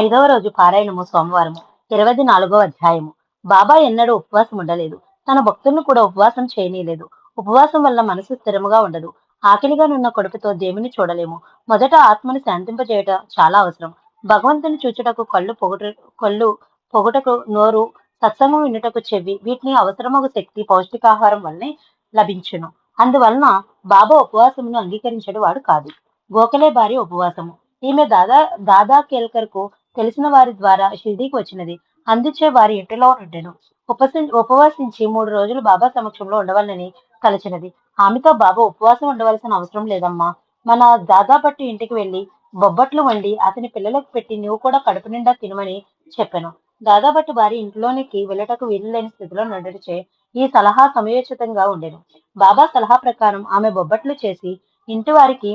ఐదవ రోజు పారాయణము సోమవారము 24వ అధ్యాయము. బాబా ఎన్నడూ ఉపవాసం ఉండలేదు. తన భక్తులను కూడా ఉపవాసం చేయనీయలేదు. ఉపవాసం వల్ల మనసు స్థిరముగా ఉండదు. ఆకలిగా నున్న కడుపుతో దేవుని చూడలేము. మొదట ఆత్మను శాంతింపజేయట చాలా అవసరం. భగవంతుని చూచుటకు కళ్ళు పొగుటకు నోరు, సత్సంగం వినుటకు చెవి, వీటిని అవసరమగు శక్తి పౌష్టికాహారం వల్లనే లభించును. అందువలన బాబా ఉపవాసమును అంగీకరించడు వాడు కాదు. గోఖలే భార్య ఉపవాసము. ఈమె దాదా కేల్కర్ కు తెలిసిన వారి ద్వారా షిర్డీకి వచ్చినది. అందుచే వారి ఇంటిలో ఉండెను. ఉపవసించి 3 రోజులు బాబా సమక్షంలో ఉండవలనని తలచినది. ఆమెతో బాబా ఉపవాసం ఉండవలసిన అవసరం లేదమ్మా. మన దాదాపట్టు ఇంటికి వెళ్లి బొబ్బట్లు వండి అతని పిల్లలకు పెట్టి నువ్వు కూడా కడుపు నిండా తినమని చెప్పాను. దాదాపట్టు భార్య ఇంట్లోనికి వెళ్ళటకు వీలు లేని స్థితిలో నడుచే ఈ సలహా సమయోచితంగా ఉండెను. బాబా సలహా ప్రకారం ఆమె బొబ్బట్లు చేసి ఇంటివారికి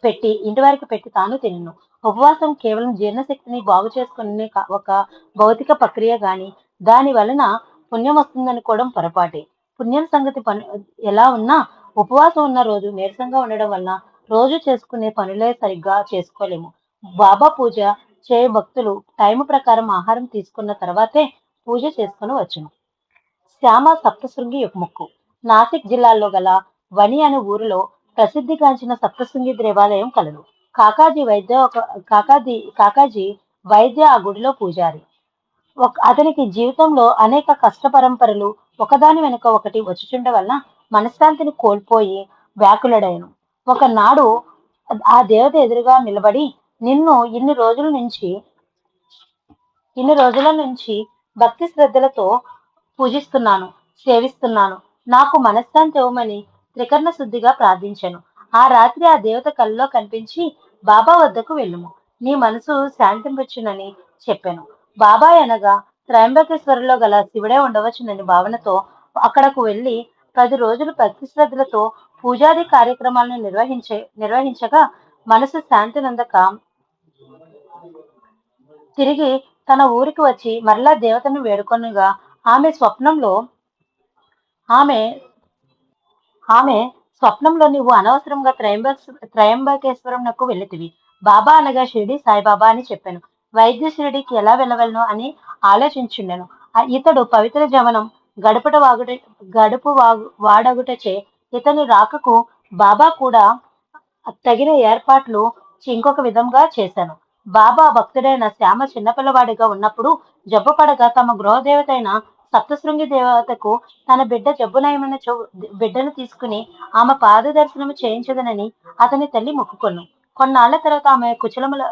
పెట్టి తాను తినను. ఉపవాసం కేవలం జీర్ణశక్తిని బాగు చేసుకునే ఒక భౌతిక ప్రక్రియ గాని, దాని వలన పుణ్యం వస్తుందనుకోవడం పొరపాటే. పుణ్యం సంగతి ఎలా ఉన్నా ఉపవాసం ఉన్న రోజు నీరసంగా ఉండడం వలన రోజు చేసుకునే పనులే సరిగ్గా చేసుకోలేము. బాబా పూజ చేయ భక్తులు టైము ప్రకారం ఆహారం తీసుకున్న తర్వాతే పూజ చేసుకుని వచ్చును. శ్యామ సప్తశృంగి ముక్కు. నాసిక్ జిల్లాలో గల వని అనే ఊరిలో ప్రసిద్ధిగాంచిన సప్తశృంగి దేవాలయం కలదు. కాకాజీ వైద్య ఆ గుడిలో పూజారి. అతనికి జీవితంలో అనేక కష్ట పరంపరలు ఒకదాని వెనుక ఒకటి వచ్చుచుండ వలన మనశ్శాంతిని కోల్పోయి వ్యాకులడైను. ఒకనాడు ఆ దేవత ఎదురుగా నిలబడి, నిన్ను ఇన్ని రోజుల నుంచి భక్తి శ్రద్ధలతో పూజిస్తున్నాను, సేవిస్తున్నాను. నాకు మనశ్శాంతి ఇవ్వమని త్రికరణ శుద్ధిగా ప్రార్థించాను. ఆ రాత్రి ఆ దేవత కల్లో కనిపించి, బాబా వద్దకు వెళ్ళుము, నీ మనసు శాంతింపచ్చునని చెప్పాను. బాబా అనగా త్రయంబకేశ్వరంలో గల శివుడే ఉండవచ్చునని భావనతో అక్కడకు వెళ్లి 10 రోజులు భక్తి శ్రద్ధలతో పూజాది కార్యక్రమాలను నిర్వహించగా మనసు శాంతి నందక తిరిగి తన ఊరికి వచ్చి మరలా దేవతను వేడుకొనగా ఆమె స్వప్నంలో నువ్వు అనవసరంగా త్రయంబకేశ్వరంకు వెళ్ళితివి. బాబా అనగా షిరిడి సాయిబాబా అని చెప్పాను. వైద్య షిరిడికి ఎలా వెళ్ళవలను అని ఆలోచించుండెను. ఇతడు పవిత్ర జవనం వాడగుటచే ఇతని రాకకు బాబా కూడా తగిన ఏర్పాట్లు ఇంకొక విధంగా చేశాను. బాబా భక్తుడైన శ్యామ చిన్నపిల్లవాడిగా ఉన్నప్పుడు జబ్బు పడగా తమ గృహదేవత అయిన సప్తశృంగి దేవతకు తన బిడ్డ జబ్బు నయమైన బిడ్డను తీసుకుని ఆమె పాద దర్శనము చేయించదనని అతని తల్లి మొక్కుకొను. కొన్నాళ్ల తర్వాత ఆమె కుచముల